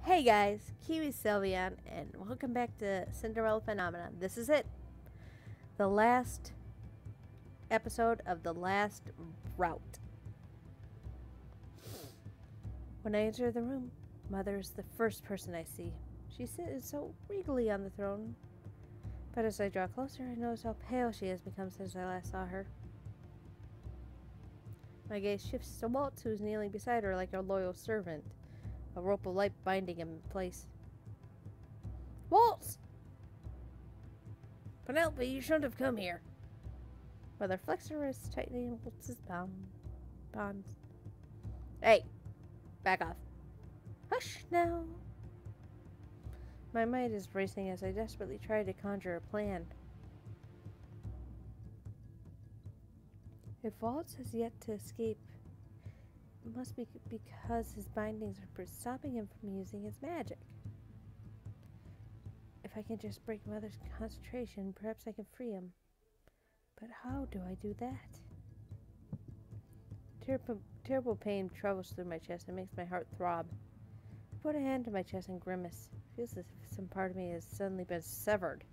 Hey guys, Kiwi Sylvian, and welcome back to Cinderella Phenomenon. This is it. The last episode of the last route. When I enter the room, Mother is the first person I see. She sits so regally on the throne. But as I draw closer, I notice how pale she has become since I last saw her. My gaze shifts to Waltz, who's kneeling beside her like a loyal servant. A rope of light binding him in place. Waltz! Penelope, you shouldn't have come here. Mother flicks her wrist, tightening Waltz's bonds. Hey! Back off. Hush now! My mind is racing as I desperately try to conjure a plan. If Waltz has yet to escape, it must be because his bindings are stopping him from using his magic. If I can just break Mother's concentration, perhaps I can free him. But how do I do that? Terrible pain travels through my chest and makes my heart throb. I put a hand to my chest and grimace. It feels as if some part of me has suddenly been severed.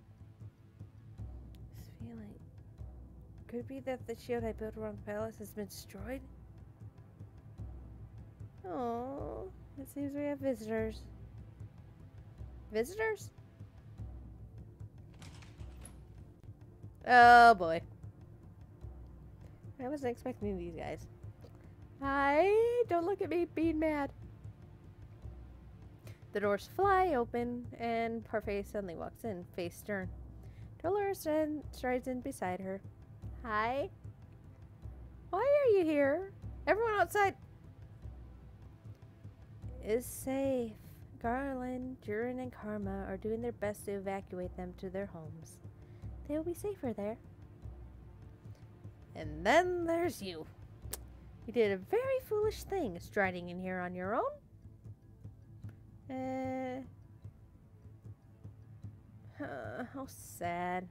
This feeling. Could it be that the shield I built around the palace has been destroyed? Oh, it seems we have visitors. Visitors? Oh boy. I wasn't expecting these guys. Hi, don't look at me being mad. The doors fly open and Parfait suddenly walks in, face stern. Dolores strides in beside her. Hi. Why are you here? Everyone outside is safe. Garland, Durin, and Karma are doing their best to evacuate them to their homes. They will be safer there. And then there's you. You did a very foolish thing, striding in here on your own. How sad.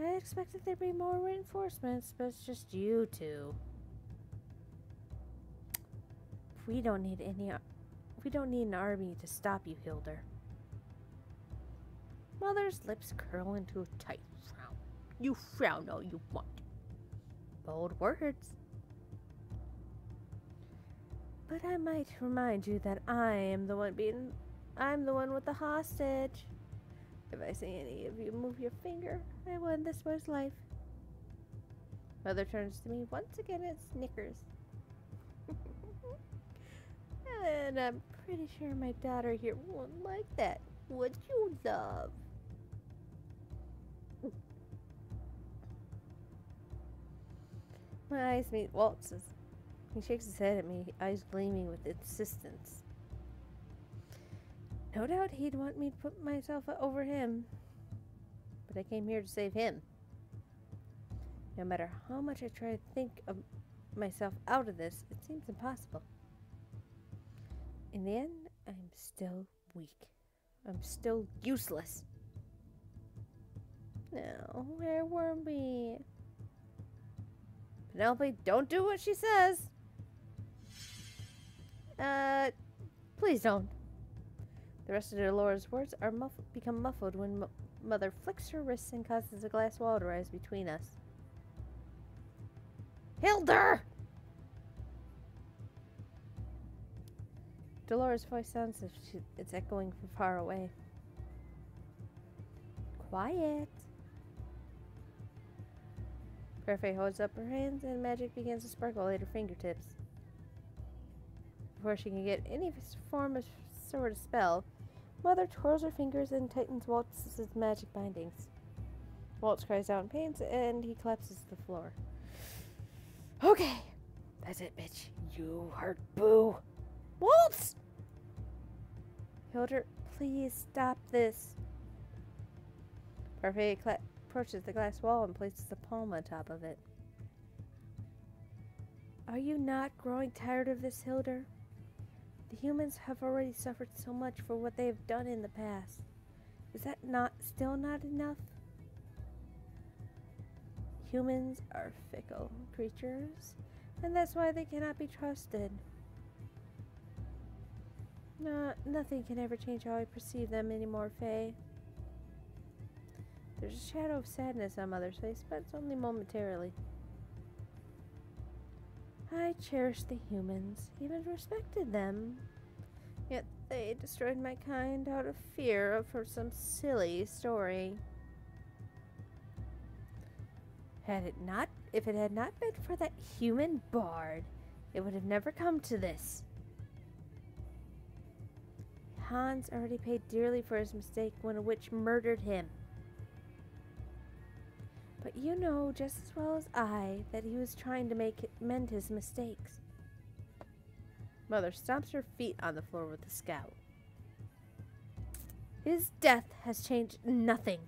I expected there'd be more reinforcements, but it's just you two. We don't need an army to stop you, Hildur. Mother's lips curl into a tight frown. You frown all you want. Bold words. But I might remind you that I'm the one with the hostage. If I see any of you move your finger, I won this boy's life. Mother turns to me once again and snickers. And I'm pretty sure my daughter here won't like that. Would you, love? My eyes meet Waltz's. He shakes his head at me, eyes gleaming with insistence. No doubt he'd want me to put myself over him. But I came here to save him. No matter how much I try to think of myself out of this, it seems impossible. In the end, I'm still weak. I'm still useless. No, where were we? Penelope, don't do what she says. Please don't. The rest of Dolores' words are become muffled when Mother flicks her wrists and causes a glass wall to rise between us. Hildur! Dolores' voice sounds as if it's echoing from far away. Quiet. Parfait holds up her hands and magic begins to sparkle at her fingertips. Before she can get any form of sort of spell, Mother twirls her fingers and tightens Waltz's magic bindings. Waltz cries out in pain and he collapses to the floor. Okay, that's it, bitch. You hurt Boo. Waltz! Hildur, please stop this. Parfait approaches the glass wall and places the palm on top of it. Are you not growing tired of this, Hildur? The humans have already suffered so much for what they have done in the past. Is that still not enough? Humans are fickle creatures, and that's why they cannot be trusted. No, nothing can ever change how I perceive them anymore, Faye. There's a shadow of sadness on Mother's face, but it's only momentarily. I cherished the humans, even respected them. Yet they destroyed my kind out of fear for some silly story. If it had not been for that human bard, it would have never come to this. Hans already paid dearly for his mistake when a witch murdered him. But you know just as well as I that he was trying to mend his mistakes. Mother stomps her feet on the floor with a scowl. His death has changed nothing.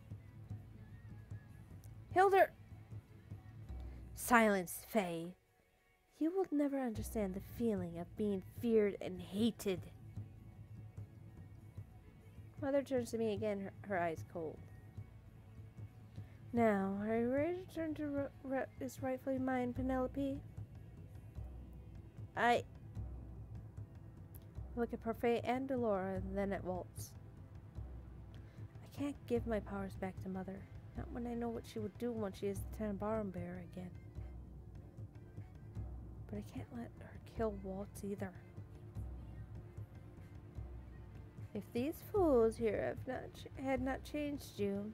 Hildur! Silence, Faye. You will never understand the feeling of being feared and hated. Mother turns to me again, her eyes cold. Now, are you ready to return to what is rightfully mine, Penelope? I look at Parfait and Delora, and then at Waltz. I can't give my powers back to Mother, not when I know what she would do when she is the Tenenbaum bearer again. But I can't let her kill Waltz either. If these fools here had not changed you,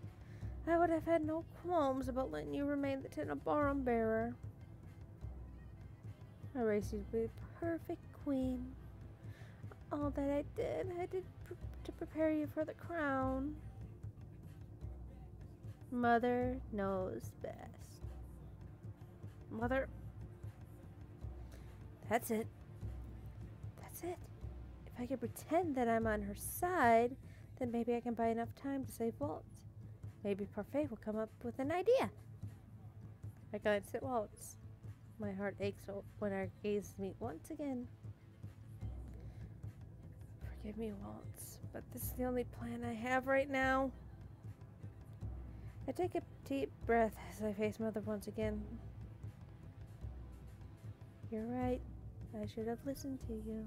I would have had no qualms about letting you remain the Tenenbaum bearer. I raised you to be a perfect queen. All that I did to prepare you for the crown. Mother knows best. Mother... That's it. That's it. If I can pretend that I'm on her side, then maybe I can buy enough time to save Waltz. Maybe Parfait will come up with an idea. I glance at Waltz. My heart aches when our gazes meet once again. Forgive me, Waltz, but this is the only plan I have right now. I take a deep breath as I face Mother once again. You're right. I should have listened to you.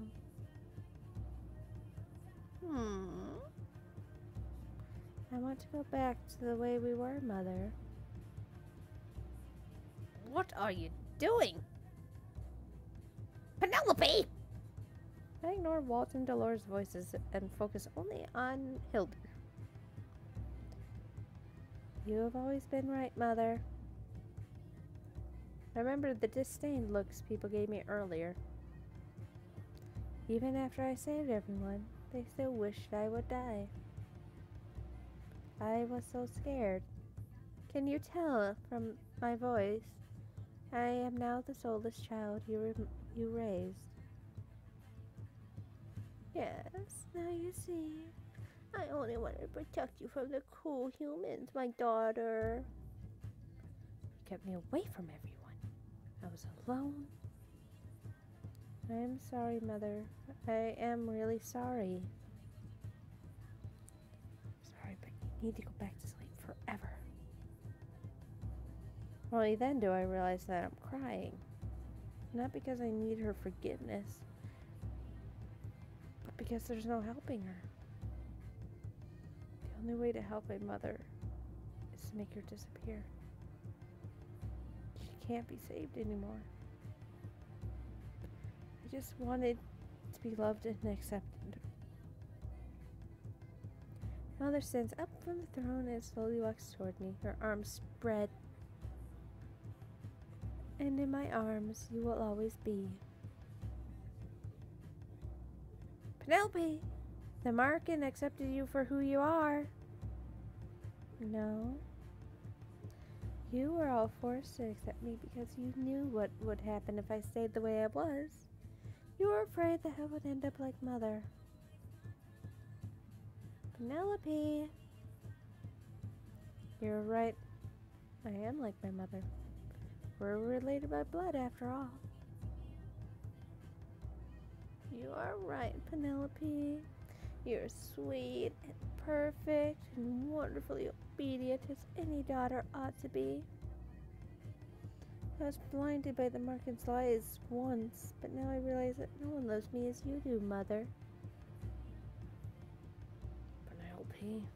I want to go back to the way we were, Mother. What are you doing? Penelope! I ignore Waltz and Delora's voices and focus only on Hildur. You have always been right, Mother. I remember the disdained looks people gave me earlier. Even after I saved everyone, they still wished I would die. I was so scared. Can you tell from my voice? I am now the soulless child you raised. Yes, now you see. I only wanted to protect you from the cruel humans, my daughter. You kept me away from everyone. I was alone. I am sorry, Mother. I am really sorry. Sorry, but you need to go back to sleep forever. Only then do I realize that I'm crying. Not because I need her forgiveness, but because there's no helping her. The only way to help a mother is to make her disappear. She can't be saved anymore. I just wanted to be loved and accepted. Mother stands up from the throne and slowly walks toward me, her arms spread. And in my arms you will always be. Penelope! The Marken accepted you for who you are. No. You were all forced to accept me because you knew what would happen if I stayed the way I was. You were afraid that I would end up like Mother. Penelope! You're right. I am like my mother. We're related by blood after all. You are right, Penelope. You're sweet and perfect and wonderfully obedient as any daughter ought to be. I was blinded by the Marken's lies once, but now I realize that no one loves me as you do, Mother. Penelope.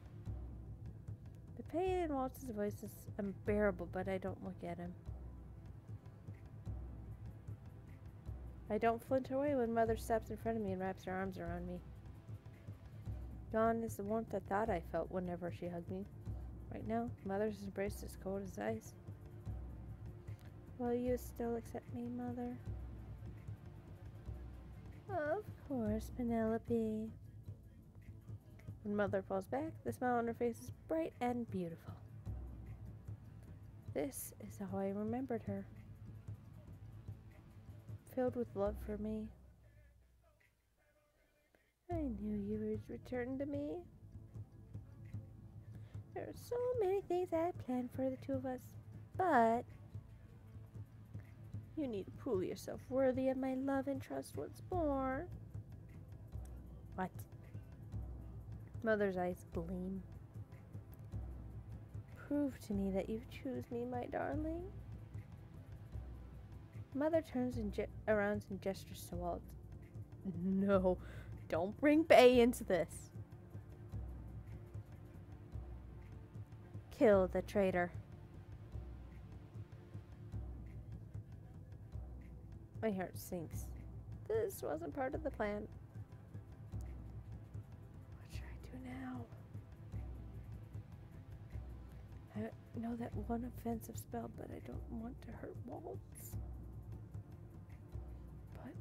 The pain in Waltz's voice is unbearable, but I don't look at him. I don't flinch away when Mother steps in front of me and wraps her arms around me. Gone is the warmth I thought I felt whenever she hugged me. Right now, Mother's embrace is cold as ice. Will you still accept me, Mother? Of course, Penelope. When Mother pulls back, the smile on her face is bright and beautiful. This is how I remembered her. Filled with love for me. I knew you would return to me. There are so many things I had planned for the two of us, but you need to prove yourself worthy of my love and trust once more. What? Mother's eyes gleam. Prove to me that you choose me, my darling. Mother turns around and gestures to Waltz. No, don't bring Bay into this. Kill the traitor. My heart sinks. This wasn't part of the plan. What should I do now? I know that one offensive spell, but I don't want to hurt Waltz. But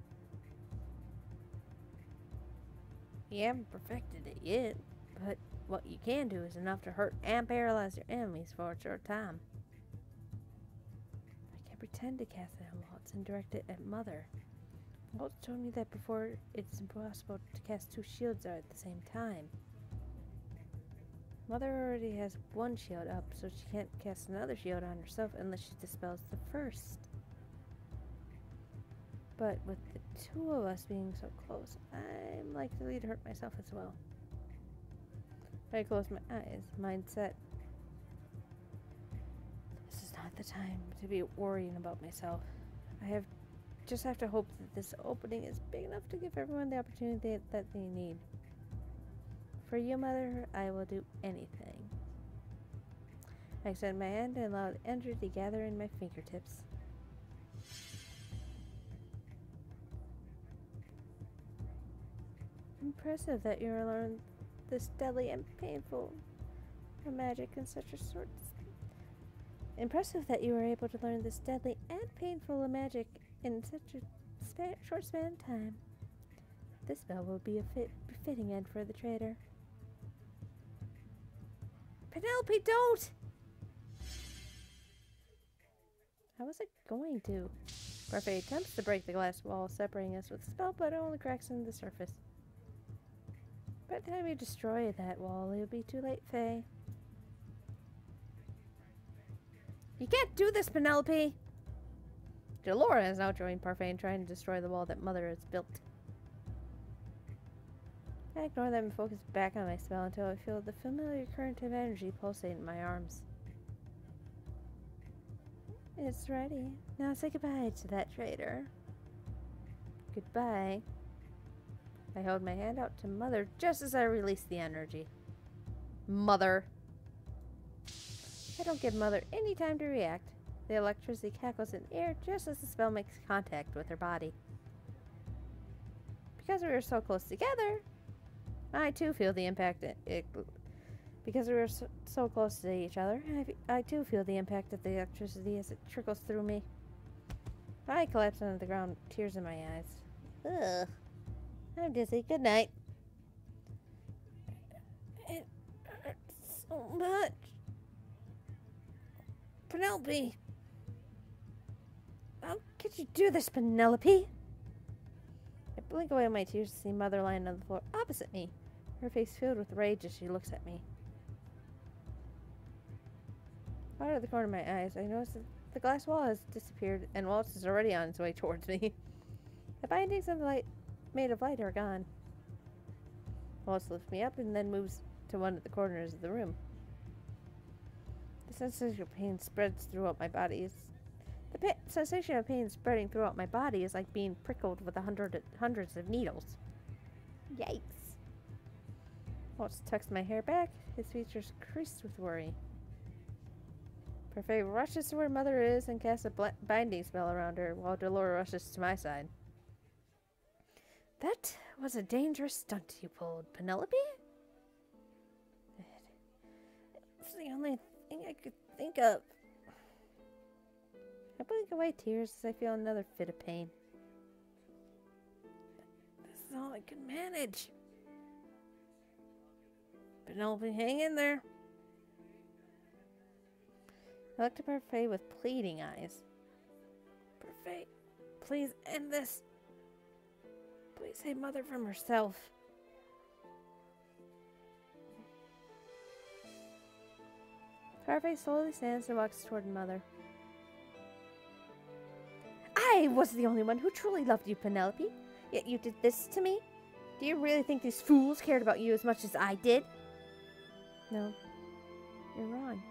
you haven't perfected it yet. But what you can do is enough to hurt and paralyze your enemies for a short time. I can pretend to cast it on Waltz and direct it at Mother. Waltz told me that before it's impossible to cast two shields at the same time. Mother already has one shield up, so she can't cast another shield on herself unless she dispels the first. But with the two of us being so close, I'm likely to hurt myself as well. I close my eyes, mind set. This is not the time to be worrying about myself. Just have to hope that this opening is big enough to give everyone the opportunity that they need. For you, Mother, I will do anything. I extend my hand and allow the energy to gather in my fingertips. Impressive that you learned this deadly and painful magic in such a short. Impressive that you were able to learn this deadly and painful magic in such a short span of time. This spell will be a fitting end for the traitor. Penelope, don't! How was it going to? Parfait attempts to break the glass wall separating us with the spell, but it only cracks in the surface. By the time you destroy that wall, it'll be too late, Faye. You can't do this, Penelope! Delora has now joined Parfait in trying to destroy the wall that Mother has built. I ignore them and focus back on my spell until I feel the familiar current of energy pulsate in my arms. It's ready. Now say goodbye to that traitor. Goodbye. I hold my hand out to Mother just as I release the energy. Mother. I don't give Mother any time to react. The electricity cackles in the air just as the spell makes contact with her body. Because we were so close together, I too feel the impact. Because we were so close to each other, I too feel the impact of the electricity as it trickles through me. I collapse onto the ground, tears in my eyes. Ugh. I'm dizzy. Good night. It hurts so much. Penelope! How could you do this, Penelope? I blink away my tears to see Mother lying on the floor opposite me, her face filled with rage as she looks at me. Out of the corner of my eyes, I notice that the glass wall has disappeared and Waltz is already on its way towards me. The bindings of the light made of light are gone. Waltz lifts me up and then moves to one of the corners of the room. The sensation of pain spreads throughout my body. The sensation of pain spreading throughout my body is like being prickled with hundreds of needles. Yikes. Waltz tucks my hair back, his features creased with worry. Parfait rushes to where Mother is and casts a binding spell around her, while Dolores rushes to my side. That was a dangerous stunt you pulled, Penelope. It's the only thing I could think of. I blink away tears as I feel another fit of pain. This is all I can manage. Penelope, hang in there. I looked at Parfait with pleading eyes. Parfait, please end this. Please save Mother from herself. Parfait slowly stands and walks toward Mother. I was the only one who truly loved you, Penelope. Yet you did this to me? Do you really think these fools cared about you as much as I did? No, you're wrong.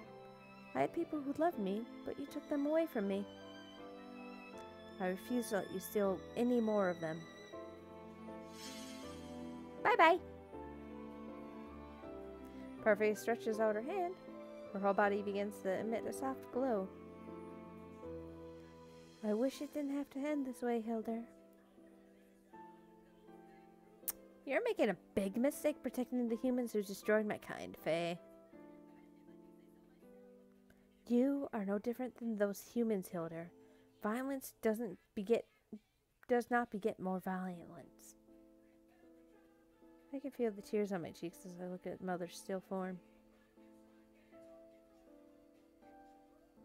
I had people who loved me, but you took them away from me. I refuse to let you steal any more of them. Bye-bye. Parfait stretches out her hand. Her whole body begins to emit a soft glow. I wish it didn't have to end this way, Hilda. You're making a big mistake protecting the humans who destroyed my kind, Faye. You are no different than those humans, Hilda. Violence does not beget more violence. I can feel the tears on my cheeks as I look at Mother's still form.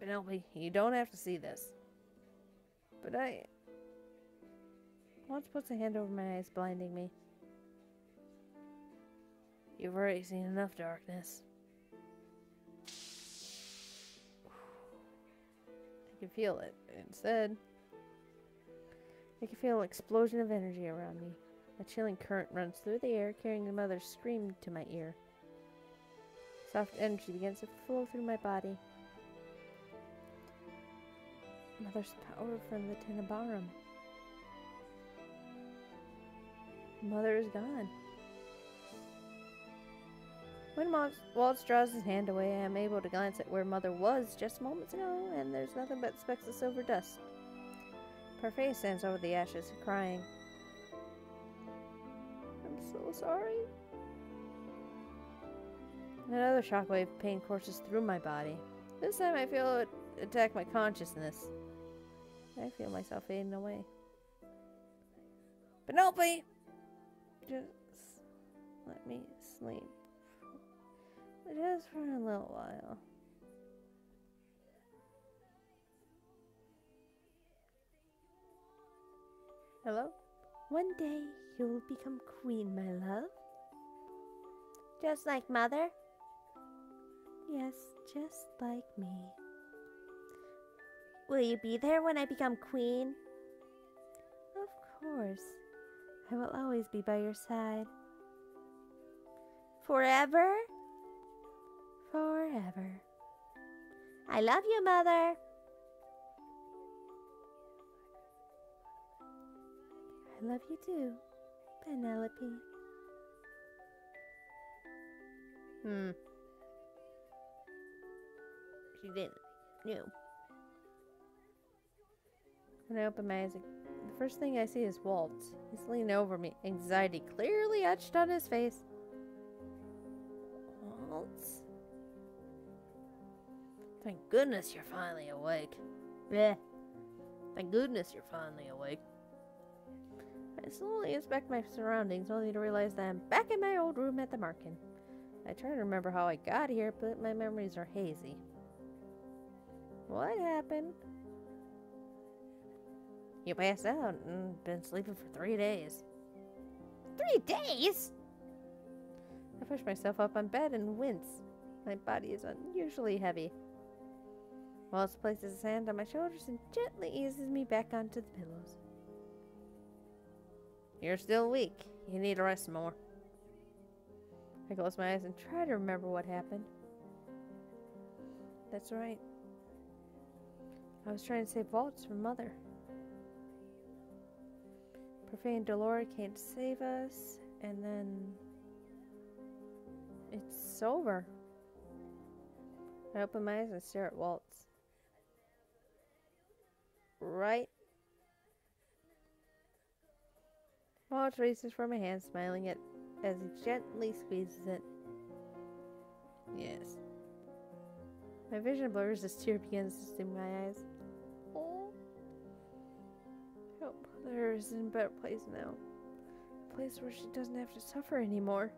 Penelope, you don't have to see this. But Waltz puts a hand over my eyes, blinding me. You've already seen enough darkness. I can feel it. Instead, I can feel an explosion of energy around me. A chilling current runs through the air, carrying Mother's scream to my ear. Soft energy begins to flow through my body. Mother's power from the Tenebrarum. Mother is gone. When Waltz draws his hand away, I am able to glance at where Mother was just moments ago, and there's nothing but specks of silver dust. Parfait stands over the ashes, crying. I'm so sorry. Another shockwave of pain courses through my body. This time I feel it attack my consciousness. I feel myself fading away. Penelope! Just let me sleep. Just for a little while. Hello? One day you'll become queen, my love. Just like Mother? Yes, just like me. Will you be there when I become queen? Of course. I will always be by your side. Forever? Forever. I love you, Mother. I love you too, Penelope. She didn't. No. When I open my eyes, the first thing I see is Waltz. He's leaning over me, anxiety clearly etched on his face. Waltz? Thank goodness you're finally awake. Bleh. Thank goodness you're finally awake. I slowly inspect my surroundings, only to realize that I'm back in my old room at the Markin. I try to remember how I got here, but my memories are hazy. What happened? You passed out and been sleeping for 3 days. 3 days? I push myself up on bed and wince. My body is unusually heavy. Waltz places his hand on my shoulders and gently eases me back onto the pillows. You're still weak. You need to rest more. I close my eyes and try to remember what happened. That's right. I was trying to save Waltz from Mother. Parfait and Dolores can't save us, and then It's sober. I open my eyes and stare at Waltz. Right. Waltz reaches for my hand, smiling as he gently squeezes it. Yes. My vision blurs as tear begins to sting my eyes. Oh. I hope Mother is in a better place now. A place where she doesn't have to suffer anymore.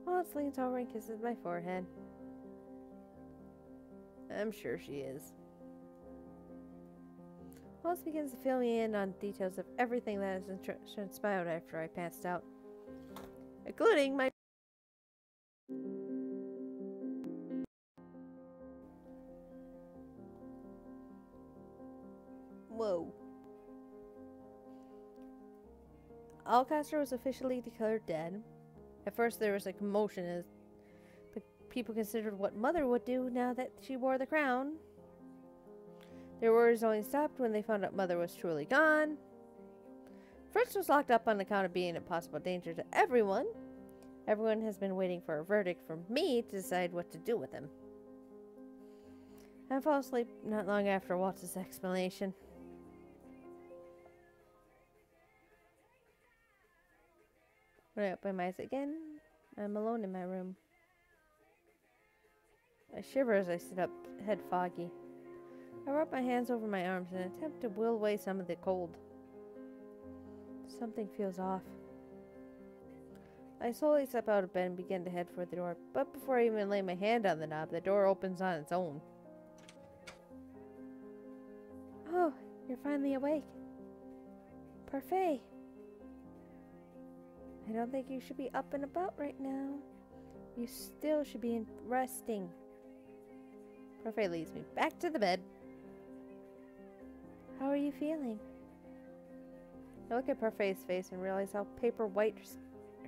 Waltz leans over and kisses my forehead. I'm sure she is. Waltz begins to fill me in on details of everything that has transpired after I passed out, including my... Whoa. Alcaster was officially declared dead. At first there was a commotion as the people considered what Mother would do now that she wore the crown. Their worries only stopped when they found out Mother was truly gone. Fritz was locked up on account of being a possible danger to everyone. Everyone has been waiting for a verdict from me to decide what to do with him. I fell asleep not long after Waltz's explanation. When I open my eyes again, I'm alone in my room. I shiver as I sit up, head foggy. I rub my hands over my arms in an attempt to will away some of the cold. Something feels off. I slowly step out of bed and begin to head for the door, but before I even lay my hand on the knob, the door opens on its own. Oh, you're finally awake. Parfait. I don't think you should be up and about right now. You still should be resting. Parfait leads me back to the bed. How are you feeling? I look at Parfait's face and realize how paper white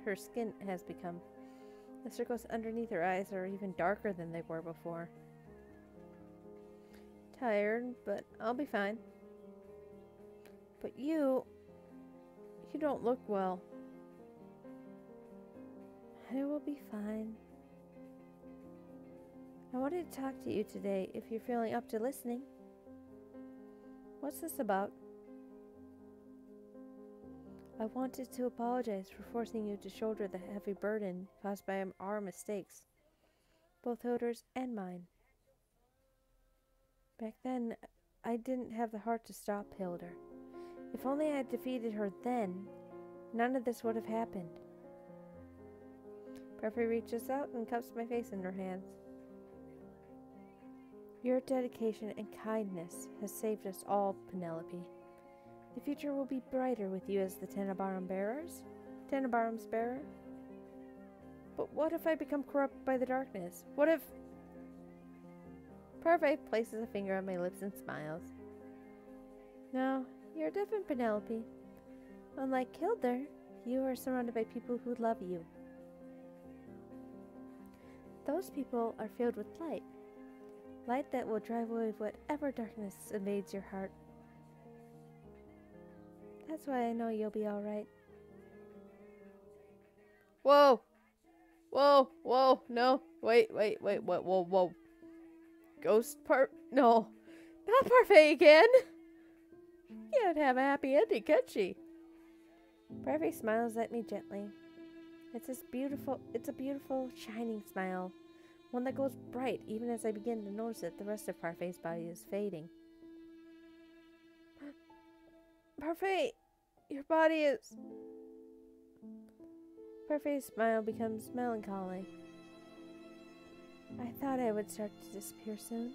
her skin has become. The circles underneath her eyes are even darker than they were before. Tired, but I'll be fine. But you don't look well. I will be fine. I wanted to talk to you today if you're feeling up to listening. What's this about? I wanted to apologize for forcing you to shoulder the heavy burden caused by our mistakes, both Hilder's and mine. Back then, I didn't have the heart to stop Hilder. If only I had defeated her then, none of this would have happened. Parfait reaches out and cups my face in her hands. Your dedication and kindness has saved us all, Penelope. The future will be brighter with you as the Tenebrarum Tenebrarum's bearer. But what if I become corrupted by the darkness? What if... Parfait places a finger on my lips and smiles. No, you're different, Penelope. Unlike Hilder, you are surrounded by people who love you. Those people are filled with light. Light that will drive away whatever darkness invades your heart. That's why I know you'll be alright. Whoa! Whoa! Whoa! No! Wait! Whoa! No! Not Parfait again! Can't have a happy ending, can she? Parfait smiles at me gently. It's a beautiful, shining smile. One that goes bright even as I begin to notice that the rest of Parfait's body is fading. Parfait! Your body is... Parfait's smile becomes melancholy. I thought I would start to disappear soon.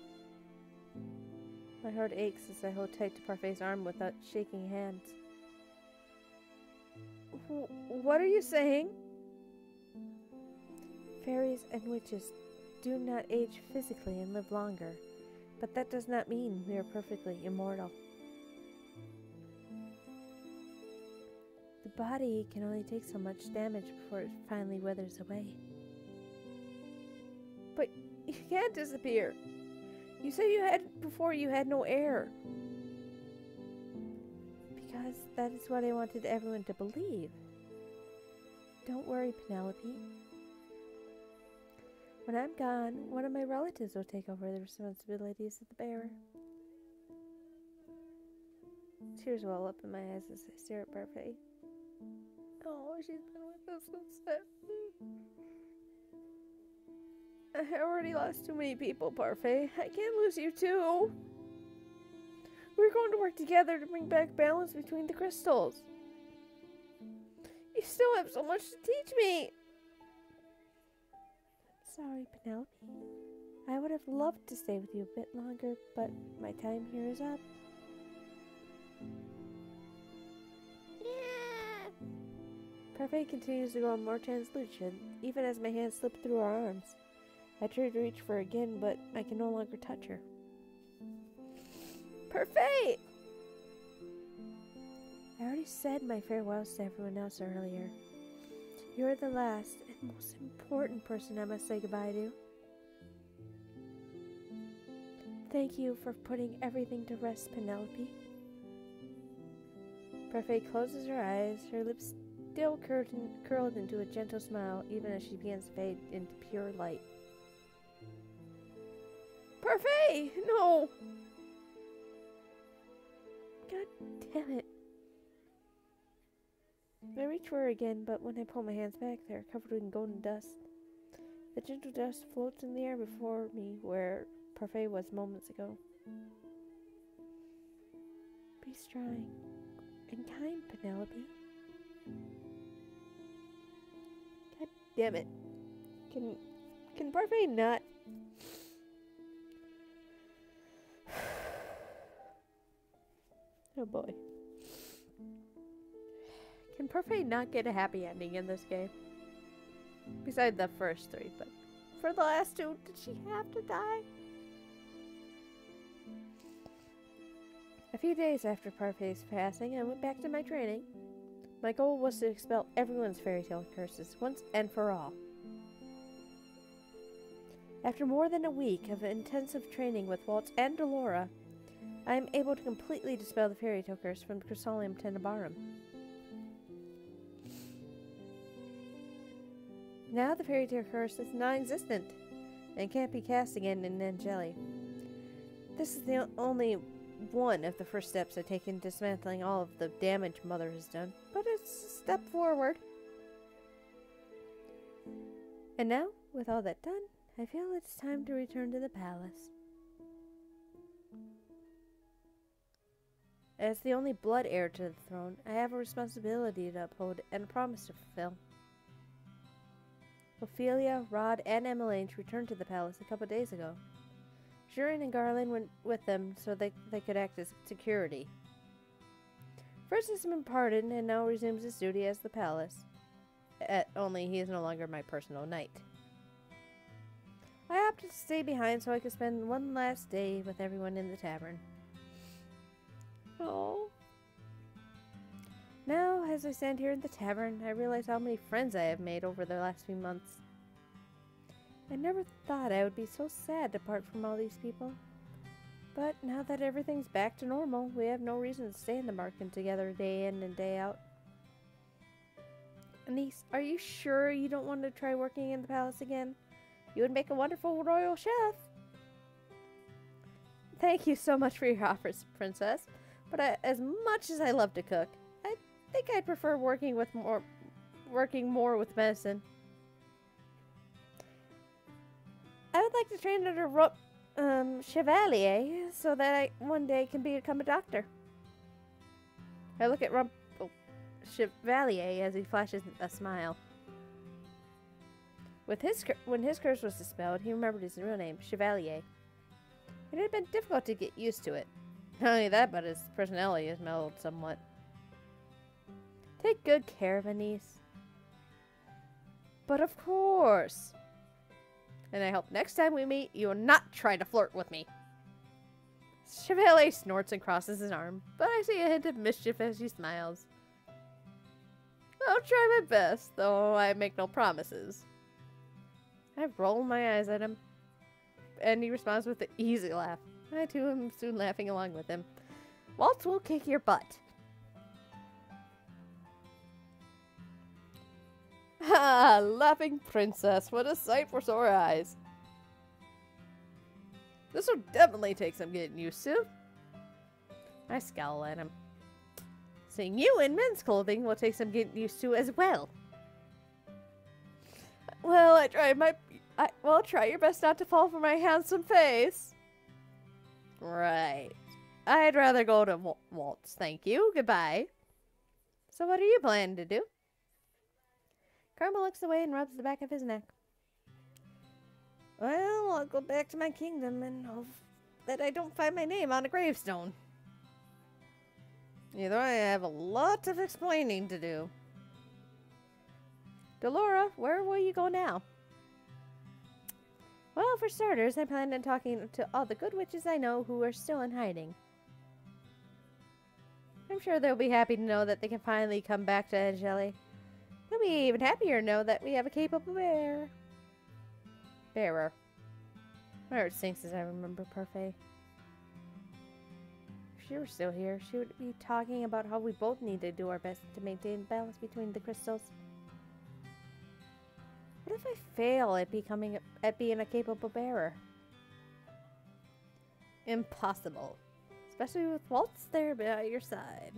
My heart aches as I hold tight to Parfait's arm without shaking hands. What are you saying? Fairies and witches do not age physically and live longer, but that does not mean we are perfectly immortal. The body can only take so much damage before it finally withers away. But you can't disappear. You said before you had no air. Because that is what I wanted everyone to believe. Don't worry, Penelope. When I'm gone, one of my relatives will take over the responsibilities of the bearer. Tears well up in my eyes as I stare at Parfait. Oh, she's been with us since then. I already lost too many people, Parfait. I can't lose you too. We're going to work together to bring back balance between the crystals. You still have so much to teach me. Sorry, Penelope. I would have loved to stay with you a bit longer, but my time here is up. Parfait continues to grow more translucent, even as my hands slip through her arms. I try to reach for her again, but I can no longer touch her. Parfait! I already said my farewells to everyone else earlier. You're the last and most important person I must say goodbye to. Thank you for putting everything to rest, Penelope. Parfait closes her eyes, her lips still curled into a gentle smile, even as she begins to fade into pure light. Parfait! No! God damn it. I reach for her again, but when I pull my hands back, they're covered in golden dust. The gentle dust floats in the air before me, where Parfait was moments ago. Be strong and kind, Penelope. God damn it. Can Parfait not? Oh boy. Can Parfait not get a happy ending in this game? Besides the first three, but for the last two, did she have to die? A few days after Parfait's passing, I went back to my training. My goal was to expel everyone's fairytale curses once and for all. After more than a week of intensive training with Waltz and Delora, I am able to completely dispel the fairytale curse from Chrysalis Tenebrarum. Now the fairytale curse is non-existent and can't be cast again in Angielle. This is the only one of the first steps I take in dismantling all of the damage Mother has done, but it's a step forward. And now, with all that done, I feel it's time to return to the palace. As the only blood heir to the throne, I have a responsibility to uphold and a promise to fulfill. Ophelia, Rod, and Emmeline returned to the palace a couple days ago. Jurin and Garland went with them so they could act as security. First has been pardoned and now resumes his duty as the palace. Only he is no longer my personal knight. I opted to stay behind so I could spend one last day with everyone in the tavern. Oh. Now, as I stand here in the tavern, I realize how many friends I have made over the last few months. I never thought I would be so sad to part from all these people. But now that everything's back to normal, we have no reason to stay in the market together day in and day out. Anise, are you sure you don't want to try working in the palace again? You would make a wonderful royal chef. Thank you so much for your offers, Princess. But as much as I love to cook, I think I'd prefer working more with medicine. I would like to train under Chevalier so that I one day can become a doctor. I look at Chevalier as he flashes a smile. When his curse was dispelled, he remembered his real name, Chevalier. It had been difficult to get used to it. Not only that, but his personality has mellowed somewhat. Take good care of Anise. But of course. And I hope next time we meet, you will not try to flirt with me. Chevalier snorts and crosses his arm, but I see a hint of mischief as he smiles. I'll try my best, though I make no promises. I roll my eyes at him, and he responds with an easy laugh. I too am soon laughing along with him. Waltz will kick your butt. Ah, laughing princess. What a sight for sore eyes. This will definitely take some getting used to. I scowl at him. Seeing you in men's clothing will take some getting used to as well. Well, try your best not to fall for my handsome face. Right. I'd rather go to Waltz, thank you. Goodbye. So what are you planning to do? Karma looks away and rubs the back of his neck. Well, I'll go back to my kingdom and hope that I don't find my name on a gravestone. Either way, I have a lot of explaining to do. Delora, where will you go now? Well, for starters, I plan on talking to all the good witches I know who are still in hiding. I'm sure they'll be happy to know that they can finally come back to Angielle. They'll be even happier to know that we have a capable bearer. My heart sinks as I remember Parfait. If she were still here, she would be talking about how we both need to do our best to maintain balance between the crystals. What if I fail at being a capable bearer? Impossible. Especially with Waltz there by your side.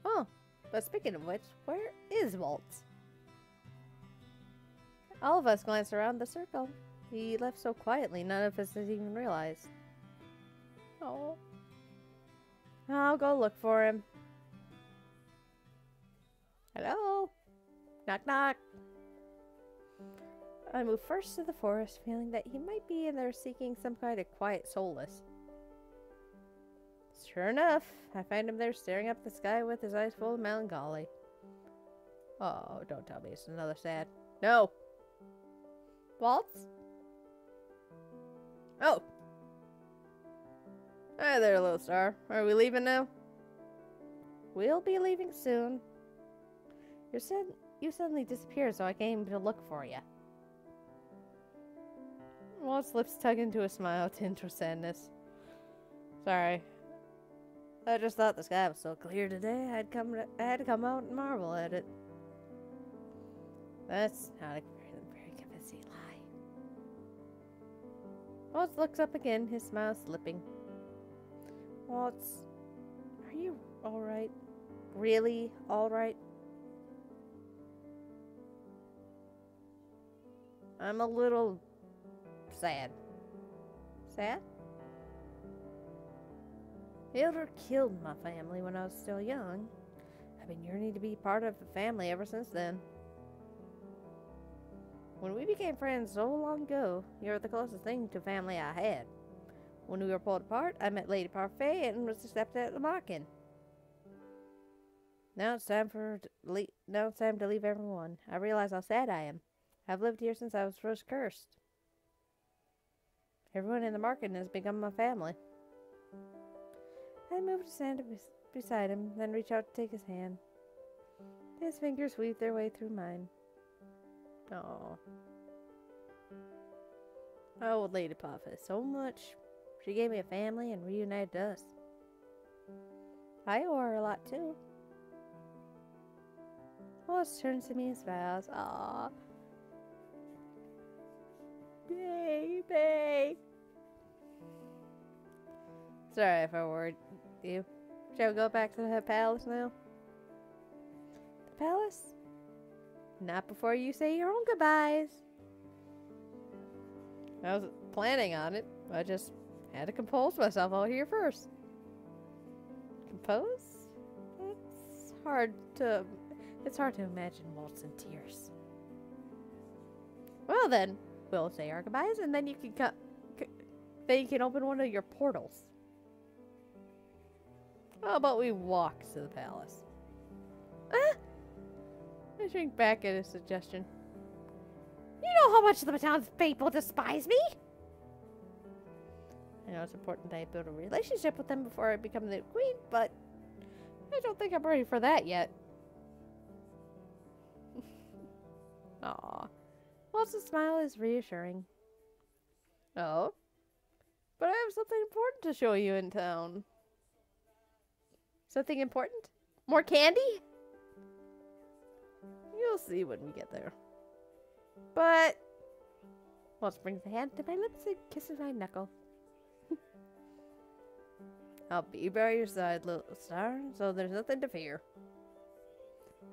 Oh, but speaking of which, where is Waltz? All of us glanced around the circle. He left so quietly, none of us had even realized. Oh. I'll go look for him. Hello? Knock knock. I moved first to the forest, feeling that he might be in there seeking some kind of quiet solace. Sure enough, I find him there staring up the sky with his eyes full of melancholy. Oh, don't tell me it's another sad. No! Waltz? Oh! Hi there, little star. Are we leaving now? We'll be leaving soon. You suddenly disappeared, so I came to look for you. Walt's lips tug into a smile tinged with sadness. Sorry. I just thought the sky was so clear today, I had to come out and marvel at it. That's not a very convincing lie. Waltz looks up again, his smile slipping. Waltz, are you alright? Really alright? I'm a little sad. Sad? Hilder killed my family when I was still young. I've been yearning to be part of the family ever since then. When we became friends so long ago, you were the closest thing to family I had. When we were pulled apart, I met Lady Parfait and was accepted at the Markin. Now it's time to leave everyone. I realize how sad I am. I've lived here since I was first cursed. Everyone in the Markin has become my family. I moved to stand beside him, then reach out to take his hand. His fingers weave their way through mine. Oh. I owe Lady Parfait so much. She gave me a family and reunited us. I owe her a lot too. Waltz turns to me and smiles. Aww. Baby. Sorry if I worried you. Shall we go back to the palace now? The palace? Not before you say your own goodbyes. I was planning on it. I just had to compose myself out here first. Compose? It's hard to imagine Waltz in tears. Well then, we'll say our goodbyes and then you can open one of your portals. How about we walk to the palace? I shrink back at his suggestion. You know how much the townspeople despise me? I know it's important that I build a relationship with them before I become the queen, but I don't think I'm ready for that yet. Aww. Waltz's smile is reassuring. Oh? But I have something important to show you in town. Something important? More candy? We'll see when we get there. But Waltz brings a hand to my lips and kisses my knuckle. I'll be by your side, little star, so there's nothing to fear.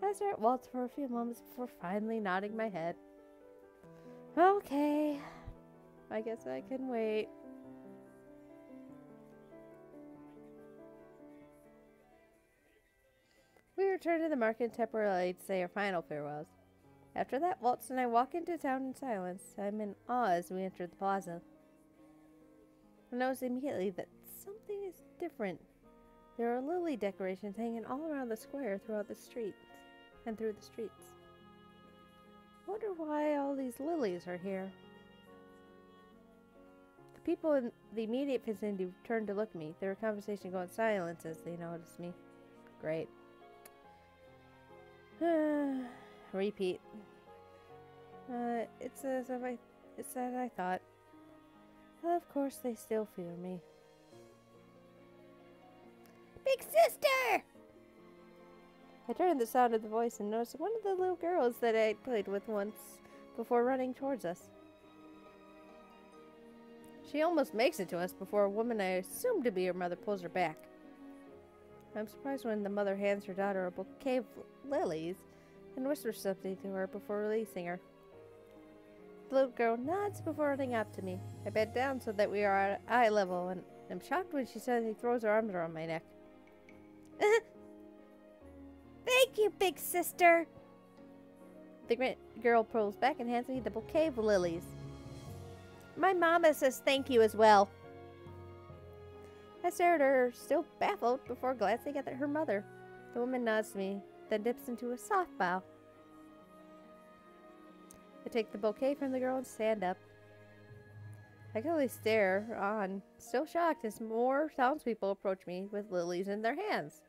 I stare at Waltz for a few moments before finally nodding my head. Okay, I guess I can wait. We return to the market temporarily to say our final farewells. After that, Waltz and I walk into town in silence. I'm in awe as we enter the plaza. I notice immediately that something is different. There are lily decorations hanging all around the square throughout the streets and through the streets. I wonder why all these lilies are here. The people in the immediate vicinity turn to look at me. Their conversation goes in silence as they notice me. Great. Repeat. It's as I thought. Of course, they still fear me. Big sister! I turned the sound of the voice and noticed one of the little girls that I played with once before running towards us. She almost makes it to us before a woman I assumed to be her mother pulls her back. I'm surprised when the mother hands her daughter a bouquet of lilies and whispers something to her before releasing her. The little girl nods before running up to me. I bend down so that we are at eye level, and I'm shocked when she suddenly throws her arms around my neck. Thank you, big sister! The girl pulls back and hands me the bouquet of lilies. My mama says thank you as well. I stare at her, still baffled, before glancing at her mother. The woman nods to me, then dips into a soft bow. I take the bouquet from the girl and stand up. I can only stare on, still shocked as more townspeople approach me with lilies in their hands.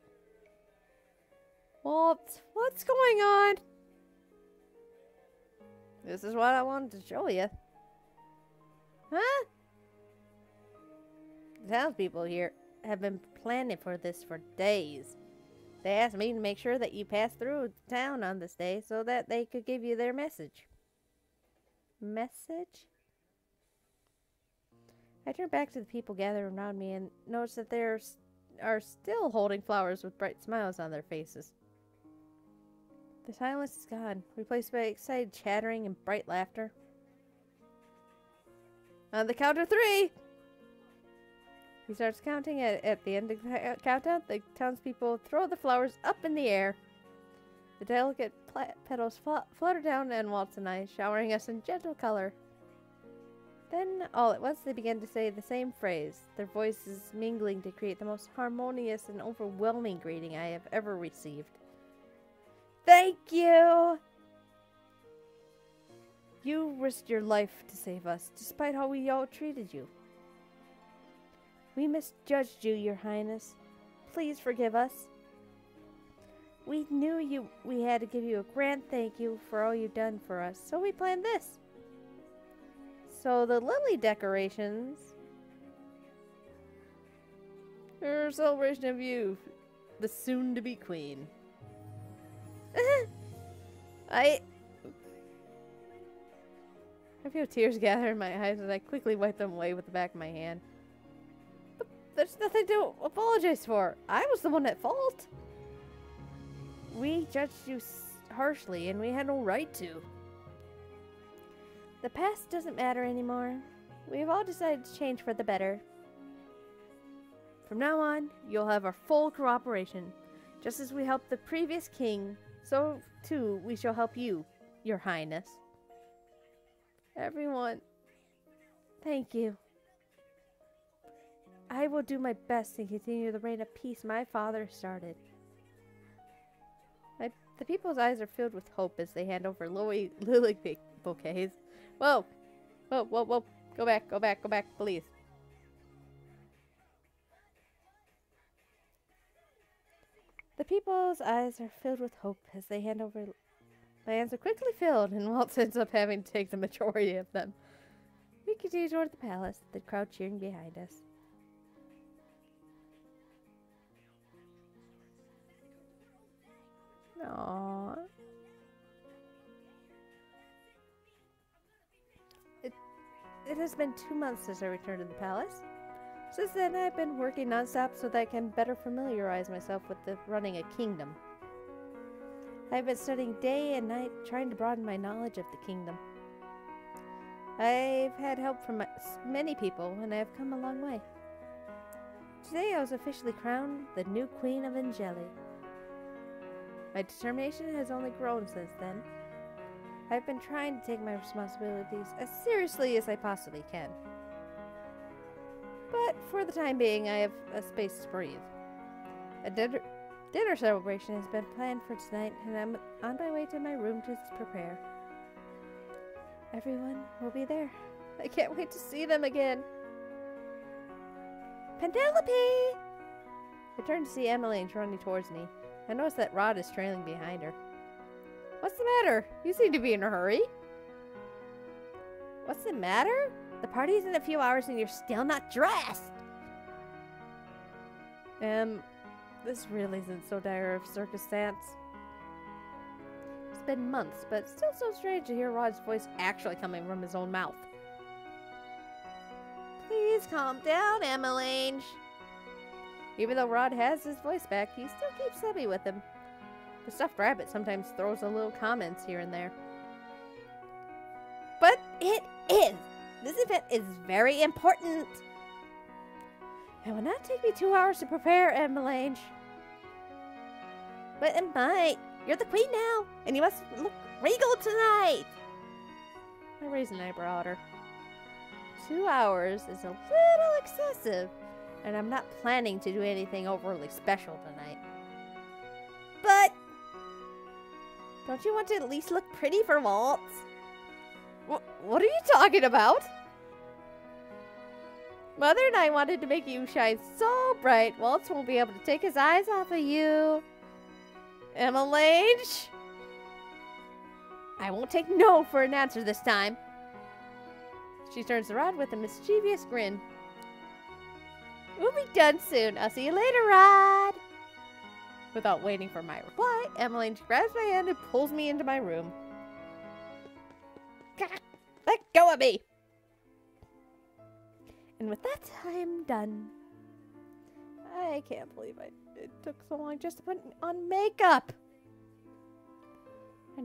Waltz, what's going on? This is what I wanted to show you. Huh? The townspeople here have been planning for this for days. They asked me to make sure that you passed through town on this day so that they could give you their message. Message? I turn back to the people gathered around me and notice that they are still holding flowers with bright smiles on their faces. The silence is gone, replaced by excited chattering and bright laughter. On the count of 3! He starts counting. At the end of the countdown, the townspeople throw the flowers up in the air. The delicate petals flutter down and Waltz and I, showering us in gentle color. Then, all at once, they begin to say the same phrase, their voices mingling to create the most harmonious and overwhelming greeting I have ever received. Thank you! You risked your life to save us, despite how we all treated you. We misjudged you, Your Highness. Please forgive us. We knew we had to give you a grand thank you for all you've done for us, so we planned this. So the lily decorations are a celebration of you, the soon-to-be queen. I feel tears gather in my eyes and I quickly wipe them away with the back of my hand. But there's nothing to apologize for. I was the one at fault. We judged you harshly and we had no right to. The past doesn't matter anymore. We've all decided to change for the better. From now on, you'll have our full cooperation. Just as we helped the previous king, so too we shall help you, Your Highness. Everyone, thank you. I will do my best to continue the reign of peace my father started. The people's eyes are filled with hope as they hand over lily bouquets. Whoa! Whoa, whoa, whoa. Go back, please. The people's eyes are filled with hope as they hand over... My hands are quickly filled, and Waltz ends up having to take the majority of them. We continue toward the palace, the crowd cheering behind us. Aww. it has been 2 months since I returned to the palace. Since then, I've been working nonstop so that I can better familiarize myself with running a kingdom. I've been studying day and night, trying to broaden my knowledge of the kingdom. I've had help from many people, and I have come a long way. Today, I was officially crowned the new Queen of Angielle. My determination has only grown since then. I've been trying to take my responsibilities as seriously as I possibly can. But for the time being, I have a space to breathe. A dinner celebration has been planned for tonight, and I'm on my way to my room to prepare. Everyone will be there. I can't wait to see them again. Penelope! I turn to see Emily running towards me. I notice that Rod is trailing behind her. What's the matter? You seem to be in a hurry. What's the matter? The party's in a few hours and you're still not dressed. This really isn't so dire of circumstance. It's been months, but still so strange to hear Rod's voice actually coming from his own mouth. Please calm down, Emmeline. Even though Rod has his voice back, he still keeps Sebby with him. The stuffed rabbit sometimes throws a little comments here and there. But it is! This event is very important! It will not take me 2 hours to prepare, Emmeline. But it might. You're the queen now, and you must look regal tonight! I raise an eyebrow at her. 2 hours is a little excessive, and I'm not planning to do anything overly special tonight. But don't you want to at least look pretty for Waltz? What are you talking about? Mother and I wanted to make you shine so bright, Waltz won't be able to take his eyes off of you. Emmeline? I won't take no for an answer this time. She turns to Rod with a mischievous grin. We'll be done soon. I'll see you later, Rod. Without waiting for my reply, Emmeline grabs my hand and pulls me into my room. Let go of me! And with that, I'm done. I can't believe it took so long just to put on makeup. I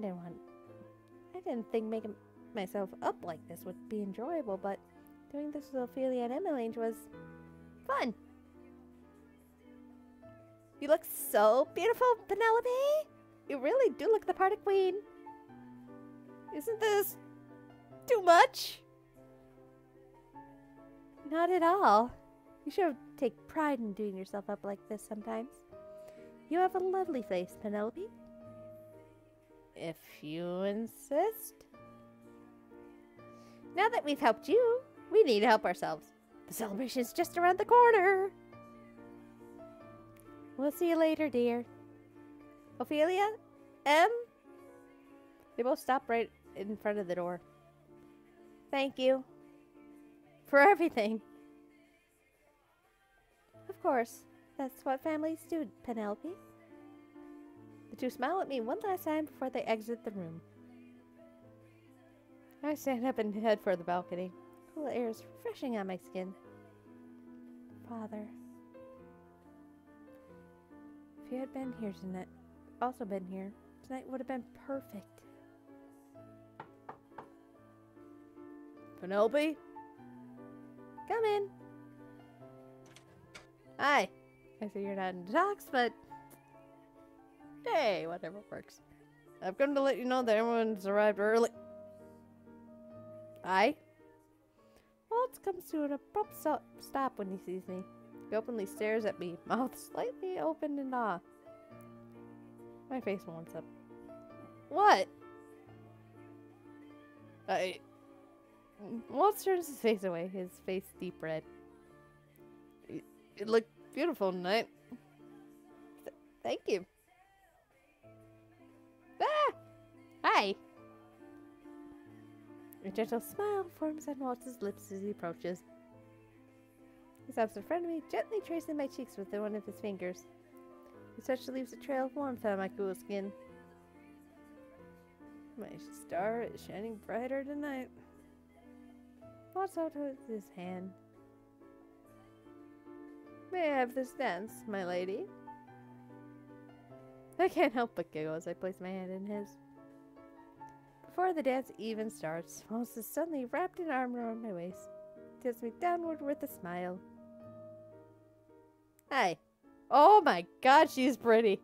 didn't think making myself up like this would be enjoyable, but doing this with Ophelia and Emmeline was fun. You look so beautiful, Penelope. You really do look the part of queen. Isn't this too much? Not at all. You should take pride in doing yourself up like this sometimes. You have a lovely face, Penelope. If you insist. Now that we've helped you, we need to help ourselves. The celebration's just around the corner. We'll see you later, dear. Ophelia? Em? They both stop right in front of the door. Thank you. For everything. Of course. That's what families do, Penelope. The two smile at me one last time before they exit the room. I stand up and head for the balcony. Cool air is refreshing on my skin. Father. If you had been here tonight, tonight would have been perfect. Penelope? Come in. Hi. I see you're not in talks, but hey, whatever works. I've come to let you know that everyone's arrived early. Aye? Waltz comes to an abrupt stop when he sees me. He openly stares at me, mouth slightly open in awe. My face warms up. What? Waltz turns his face away, his face deep red. You look beautiful tonight. Thank you. Ah! Hi! A gentle smile forms on Waltz's lips as he approaches. He stops in front of me, gently tracing my cheeks with one of his fingers. His touch leaves a trail of warmth on my cool skin. My star is shining brighter tonight. Waltz out with his hand. May I have this dance, my lady? I can't help but giggle as I place my hand in his. Before the dance even starts, Waltz is suddenly wrapped an arm around my waist, tilts me downward with a smile. Hi. Oh my god, she's pretty.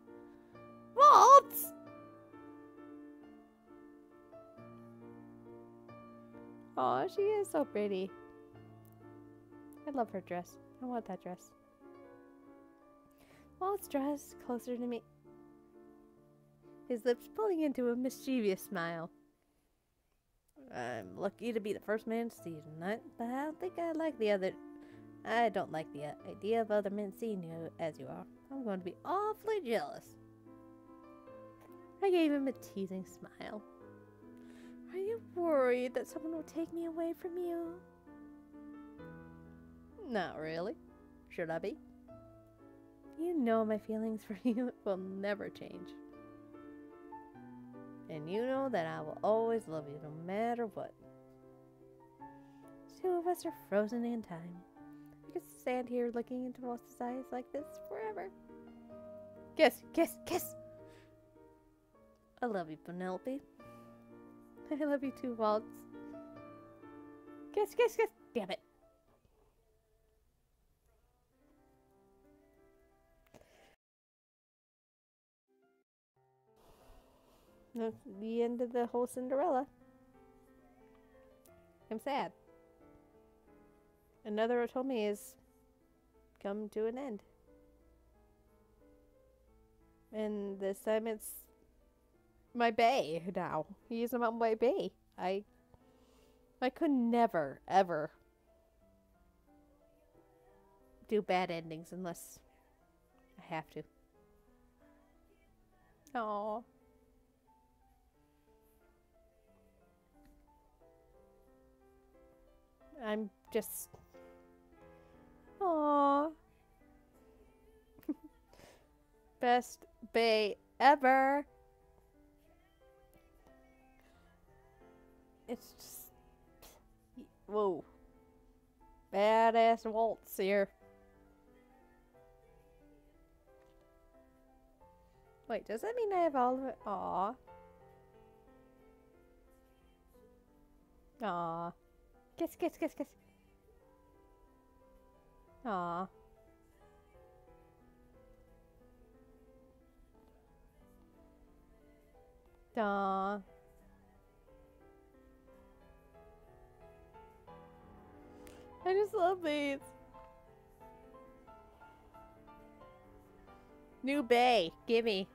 Waltz! Aw, she is so pretty. I love her dress. I want that dress. Waltz draws closer to me, his lips pulling into a mischievous smile. I'm lucky to be the first man to see you tonight, but I don't think I don't like the idea of other men seeing you as you are. I'm going to be awfully jealous. I gave him a teasing smile. Are you worried that someone will take me away from you? Not really. Should I be? You know my feelings for you will never change. And you know that I will always love you no matter what. The two of us are frozen in time. I could stand here looking into Waltz's eyes like this forever. Kiss, kiss, kiss! I love you, Penelope. I love you too, Waltz. Kiss, kiss, kiss! Damn it! That's the end of the whole Cinderella. I'm sad. Another Otome has come to an end. And this time it's my bae now. He's about my bae. I could never, ever do bad endings unless I have to. Aww. I'm just... Aww. Best bae ever. It's just... Whoa. Badass Waltz here. Wait, does that mean I have all of it? Aww. Aww. Kiss, kiss, kiss, kiss. Aww. Aww. I just love these. New bae, gimme.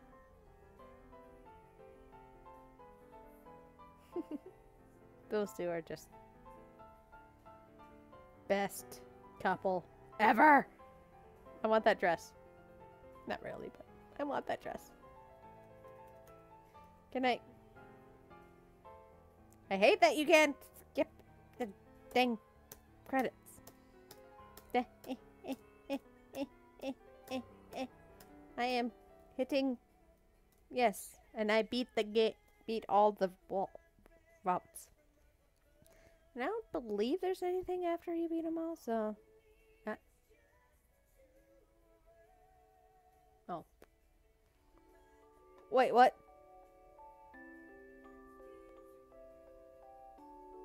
Those two are just best couple ever. I want that dress. Not really, but I want that dress. Good night. I hate that you can't skip the dang credits. I am hitting, yes, and I beat all the routes. And I don't believe there's anything after you beat them all, so... Oh. Wait, what?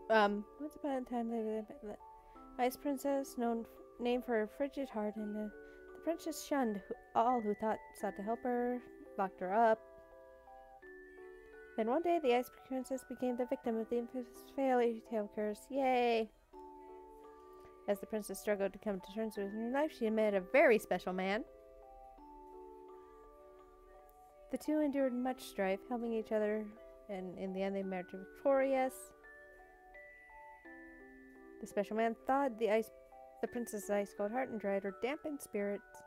Once upon a time, the Ice Princess, named for her frigid heart, and the princess shunned all who sought to help her, locked her up. Then one day, the Ice Princess became the victim of the infamous Fairytale Curse. Yay! As the princess struggled to come to terms with her life, she met a very special man. The two endured much strife, helping each other, and in the end, they emerged victorious. The special man thawed the princess's ice-cold heart and dried her dampened spirits.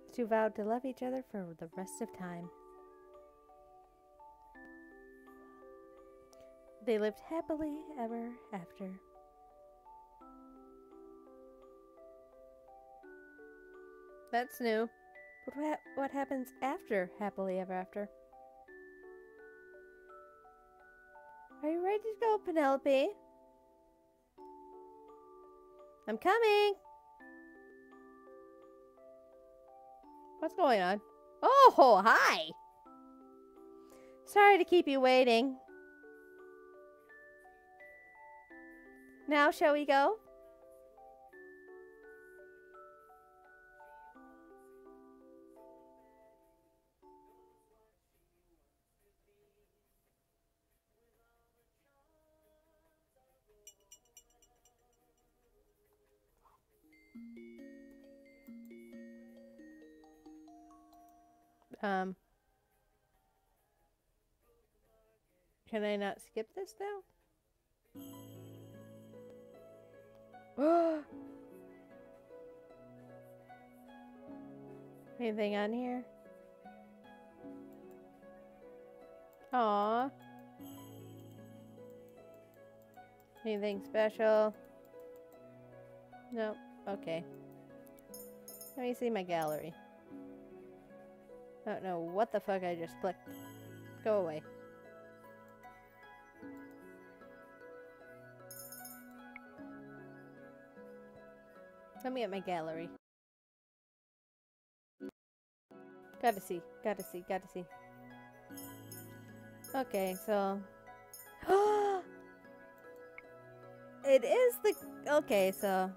The two vowed to love each other for the rest of time. They lived happily ever after. That's new. But what happens after happily ever after? Are you ready to go, Penelope? I'm coming. What's going on? Oh, hi. Sorry to keep you waiting. Now, shall we go? Can I not skip this now? Anything on here? Aw. Anything special? Nope. Okay. Let me see my gallery. I don't know what the fuck I just clicked. Go away. Let me at my gallery. Gotta see. Okay, so... It is the... Okay, so...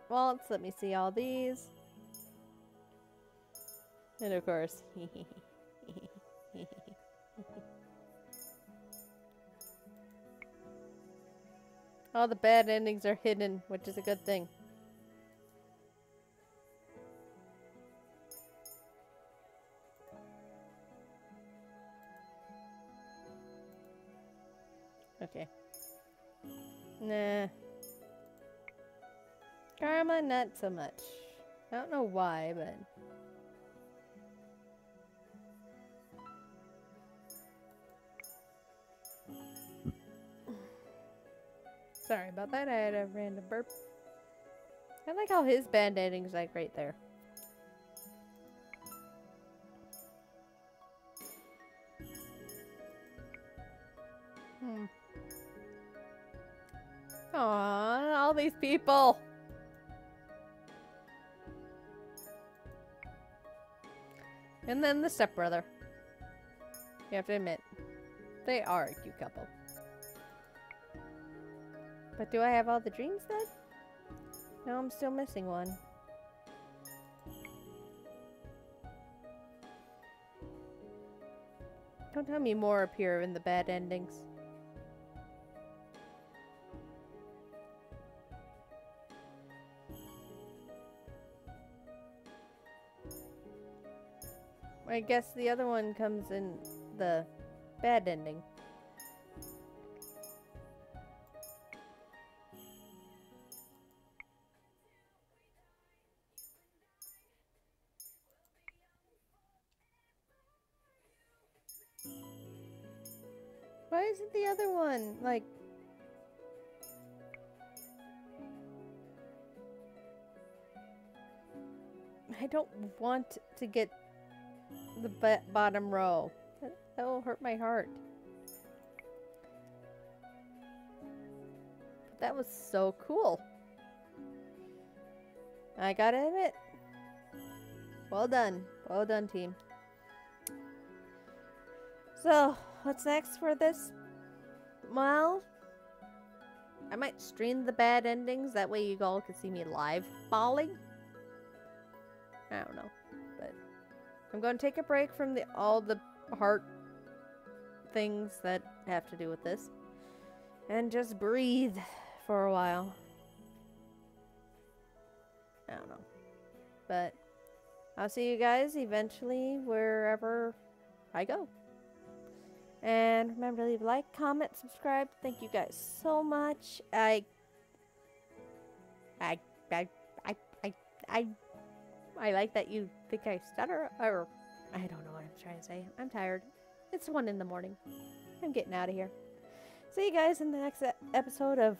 Waltz, let me see all these. And of course... All the bad endings are hidden, which is a good thing. Okay. Nah. Karma, not so much. I don't know why, but... Sorry about that, I had a random burp. I like how his band ending's like right there. Aww, all these people. And then the stepbrother. You have to admit, they are a cute couple. But do I have all the dreams then? No, I'm still missing one. Don't tell me more appear in the bad endings. I guess the other one comes in the bad ending. Why isn't the other one, like... I don't want to get the bottom row. That will hurt my heart. That was so cool. I gotta admit. Well done. Well done, team. So, what's next for this? Well, I might stream the bad endings. That way you all can see me live bawling. I don't know. But I'm going to take a break from all the heart things that have to do with this. And just breathe for a while. I don't know. But I'll see you guys eventually wherever I go. And remember to leave a like, comment, subscribe. Thank you guys so much. I like that you think I stutter, or I don't know what I'm trying to say. I'm tired. It's 1 in the morning. I'm getting out of here. See you guys in the next episode of